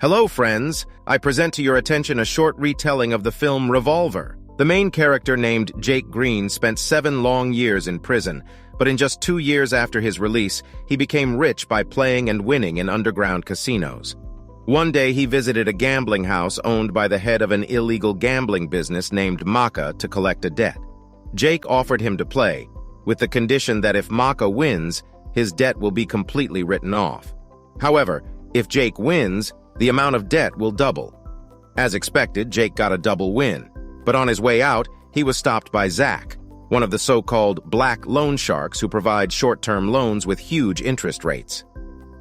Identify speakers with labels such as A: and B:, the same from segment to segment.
A: Hello, friends. I present to your attention a short retelling of the film Revolver. The main character, named Jake Green, spent 7 long years in prison, but in just 2 years after his release, he became rich by playing and winning in underground casinos. One day, he visited a gambling house owned by the head of an illegal gambling business named Maka to collect a debt. Jake offered him to play, with the condition that if Maka wins, his debt will be completely written off. However, if Jake wins, the amount of debt will double. As expected, Jake got a double win, but on his way out, he was stopped by Zack, one of the so-called black loan sharks who provide short-term loans with huge interest rates.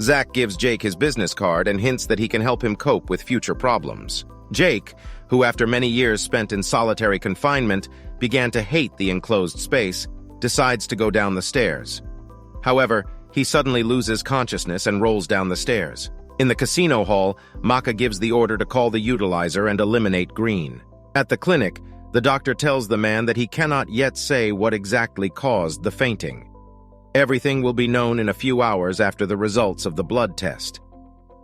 A: Zack gives Jake his business card and hints that he can help him cope with future problems. Jake, who after many years spent in solitary confinement, began to hate the enclosed space, decides to go down the stairs. However, he suddenly loses consciousness and rolls down the stairs. In the casino hall, Maka gives the order to call the utilizer and eliminate Green. At the clinic, the doctor tells the man that he cannot yet say what exactly caused the fainting. Everything will be known in a few hours after the results of the blood test.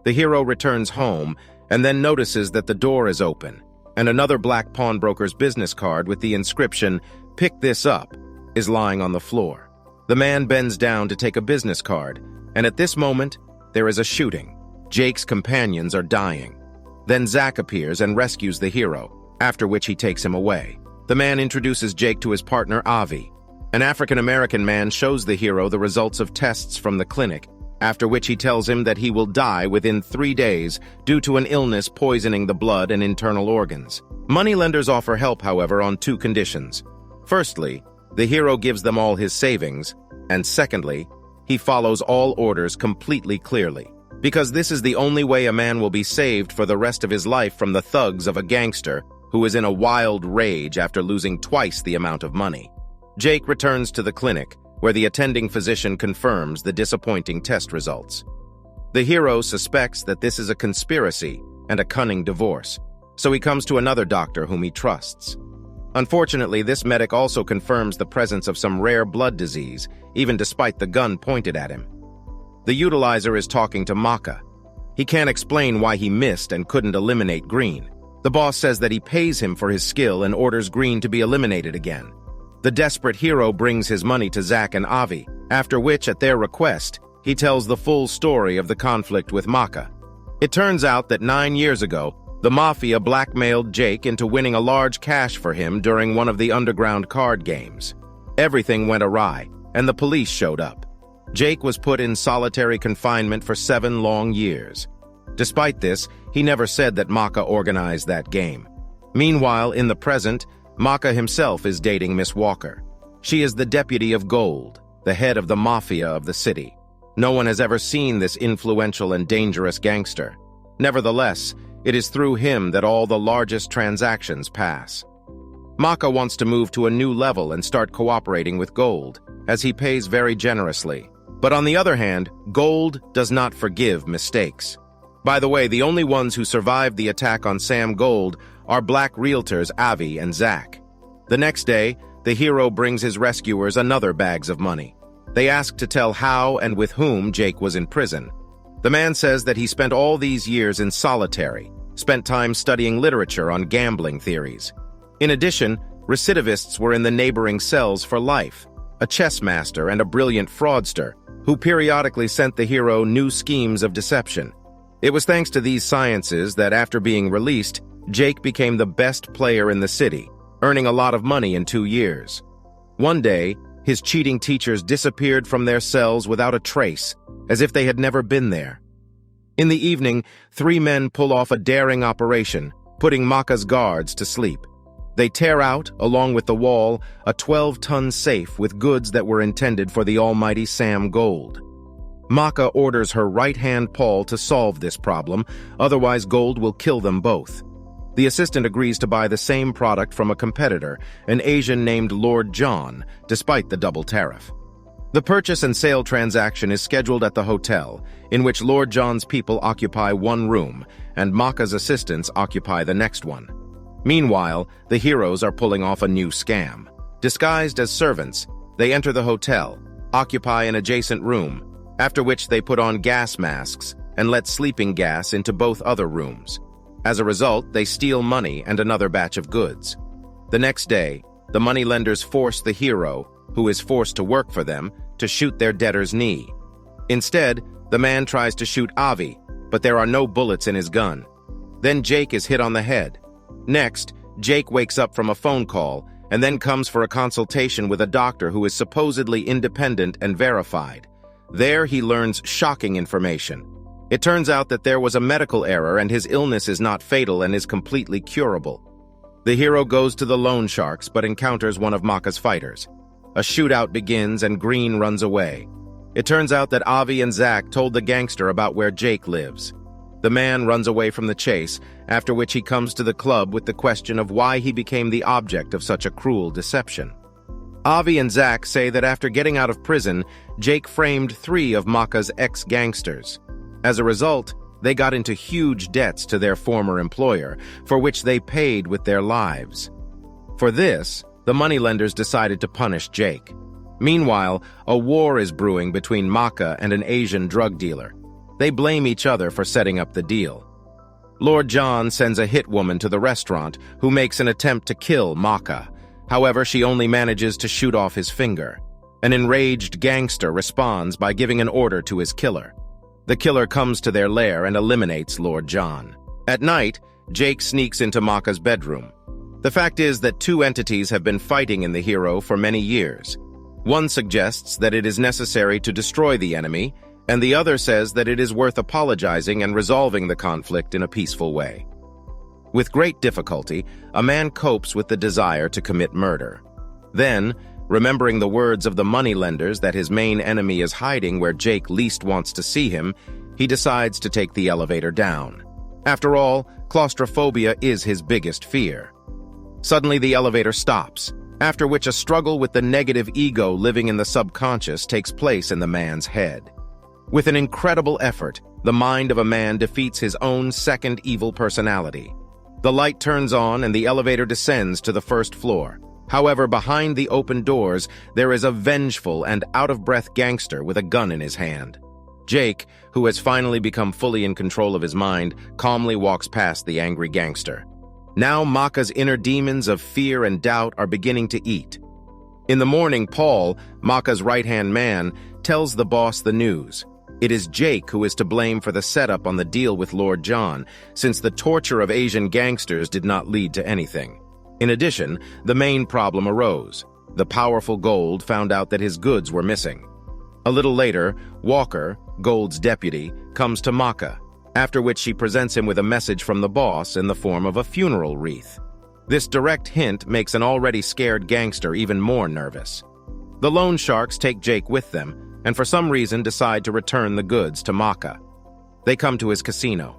A: The hero returns home and then notices that the door is open, and another black pawnbroker's business card with the inscription, "Pick this up," is lying on the floor. The man bends down to take a business card, and at this moment, there is a shooting. Jake's companions are dying. Then Zack appears and rescues the hero, after which he takes him away. The man introduces Jake to his partner, Avi. An African-American man shows the hero the results of tests from the clinic, after which he tells him that he will die within 3 days due to an illness poisoning the blood and internal organs. Moneylenders offer help, however, on 2 conditions. Firstly, the hero gives them all his savings, and secondly, he follows all orders completely clearly. Because this is the only way a man will be saved for the rest of his life from the thugs of a gangster who is in a wild rage after losing twice the amount of money. Jake returns to the clinic, where the attending physician confirms the disappointing test results. The hero suspects that this is a conspiracy and a cunning divorce, so he comes to another doctor whom he trusts. Unfortunately, this medic also confirms the presence of some rare blood disease, even despite the gun pointed at him. The utilizer is talking to Maka. He can't explain why he missed and couldn't eliminate Green. The boss says that he pays him for his skill and orders Green to be eliminated again. The desperate hero brings his money to Zack and Avi, after which, at their request, he tells the full story of the conflict with Maka. It turns out that 9 years ago, the Mafia blackmailed Jake into winning a large cash for him during one of the underground card games. Everything went awry, and the police showed up. Jake was put in solitary confinement for 7 long years. Despite this, he never said that Maka organized that game. Meanwhile, in the present, Maka himself is dating Miss Walker. She is the deputy of Gold, the head of the mafia of the city. No one has ever seen this influential and dangerous gangster. Nevertheless, it is through him that all the largest transactions pass. Maka wants to move to a new level and start cooperating with Gold, as he pays very generously. But on the other hand, Gold does not forgive mistakes. By the way, the only ones who survived the attack on Sam Gold are black realtors Avi and Zack. The next day, the hero brings his rescuers another bags of money. They ask to tell how and with whom Jake was in prison. The man says that he spent all these years in solitary, spent time studying literature on gambling theories. In addition, recidivists were in the neighboring cells for life, a chess master and a brilliant fraudster, who periodically sent the hero new schemes of deception. It was thanks to these sciences that after being released, Jake became the best player in the city, earning a lot of money in 2 years. One day, his cheating teachers disappeared from their cells without a trace, as if they had never been there. In the evening, 3 men pull off a daring operation, putting Maka's guards to sleep. They tear out, along with the wall, a 12-ton safe with goods that were intended for the almighty Sam Gold. Maka orders her right-hand Paul to solve this problem, otherwise Gold will kill them both. The assistant agrees to buy the same product from a competitor, an Asian named Lord John, despite the double tariff. The purchase and sale transaction is scheduled at the hotel, in which Lord John's people occupy one room, and Maka's assistants occupy the next one. Meanwhile, the heroes are pulling off a new scam. Disguised as servants, they enter the hotel, occupy an adjacent room, after which they put on gas masks and let sleeping gas into both other rooms. As a result, they steal money and another batch of goods. The next day, the moneylenders force the hero, who is forced to work for them, to shoot their debtor's knee. Instead, the man tries to shoot Avi, but there are no bullets in his gun. Then Jake is hit on the head. Next, Jake wakes up from a phone call and then comes for a consultation with a doctor who is supposedly independent and verified. There he learns shocking information. It turns out that there was a medical error and his illness is not fatal and is completely curable. The hero goes to the loan sharks but encounters one of Maka's fighters. A shootout begins and Green runs away. It turns out that Avi and Zack told the gangster about where Jake lives. The man runs away from the chase, after which he comes to the club with the question of why he became the object of such a cruel deception. Avi and Zack say that after getting out of prison, Jake framed 3 of Maka's ex-gangsters. As a result, they got into huge debts to their former employer, for which they paid with their lives. For this, the moneylenders decided to punish Jake. Meanwhile, a war is brewing between Maka and an Asian drug dealer. They blame each other for setting up the deal. Lord John sends a hit woman to the restaurant who makes an attempt to kill Maka. However, she only manages to shoot off his finger. An enraged gangster responds by giving an order to his killer. The killer comes to their lair and eliminates Lord John. At night, Jake sneaks into Maka's bedroom. The fact is that 2 entities have been fighting in the hero for many years. One suggests that it is necessary to destroy the enemy, and the other says that it is worth apologizing and resolving the conflict in a peaceful way. With great difficulty, a man copes with the desire to commit murder. Then, remembering the words of the moneylenders that his main enemy is hiding where Jake least wants to see him, he decides to take the elevator down. After all, claustrophobia is his biggest fear. Suddenly, the elevator stops, after which a struggle with the negative ego living in the subconscious takes place in the man's head. With an incredible effort, the mind of a man defeats his own second evil personality. The light turns on and the elevator descends to the first floor. However, behind the open doors, there is a vengeful and out-of-breath gangster with a gun in his hand. Jake, who has finally become fully in control of his mind, calmly walks past the angry gangster. Now Maka's inner demons of fear and doubt are beginning to eat. In the morning, Paul, Maka's right-hand man, tells the boss the news. It is Jake who is to blame for the setup on the deal with Lord John, since the torture of Asian gangsters did not lead to anything. In addition, the main problem arose. The powerful Gold found out that his goods were missing. A little later, Walker, Gold's deputy, comes to Maka, after which she presents him with a message from the boss in the form of a funeral wreath. This direct hint makes an already scared gangster even more nervous. The loan sharks take Jake with them, and for some reason decide to return the goods to Maka. They come to his casino.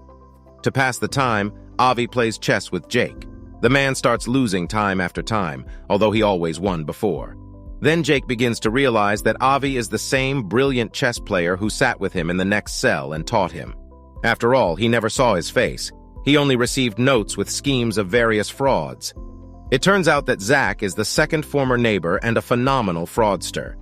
A: To pass the time, Avi plays chess with Jake. The man starts losing time after time, although he always won before. Then Jake begins to realize that Avi is the same brilliant chess player who sat with him in the next cell and taught him. After all, he never saw his face. He only received notes with schemes of various frauds. It turns out that Zack is the second former neighbor and a phenomenal fraudster.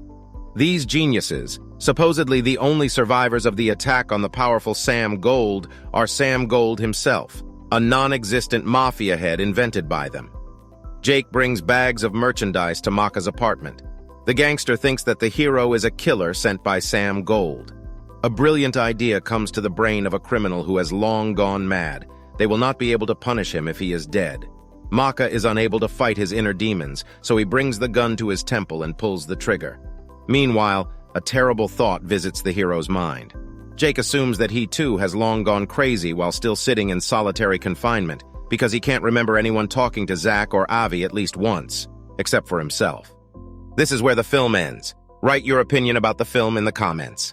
A: These geniuses, supposedly the only survivors of the attack on the powerful Sam Gold, are Sam Gold himself, a non-existent mafia head invented by them. Jake brings bags of merchandise to Maka's apartment. The gangster thinks that the hero is a killer sent by Sam Gold. A brilliant idea comes to the brain of a criminal who has long gone mad. They will not be able to punish him if he is dead. Maka is unable to fight his inner demons, so he brings the gun to his temple and pulls the trigger. Meanwhile, a terrible thought visits the hero's mind. Jake assumes that he too has long gone crazy while still sitting in solitary confinement, because he can't remember anyone talking to Zack or Avi at least once, except for himself. This is where the film ends. Write your opinion about the film in the comments.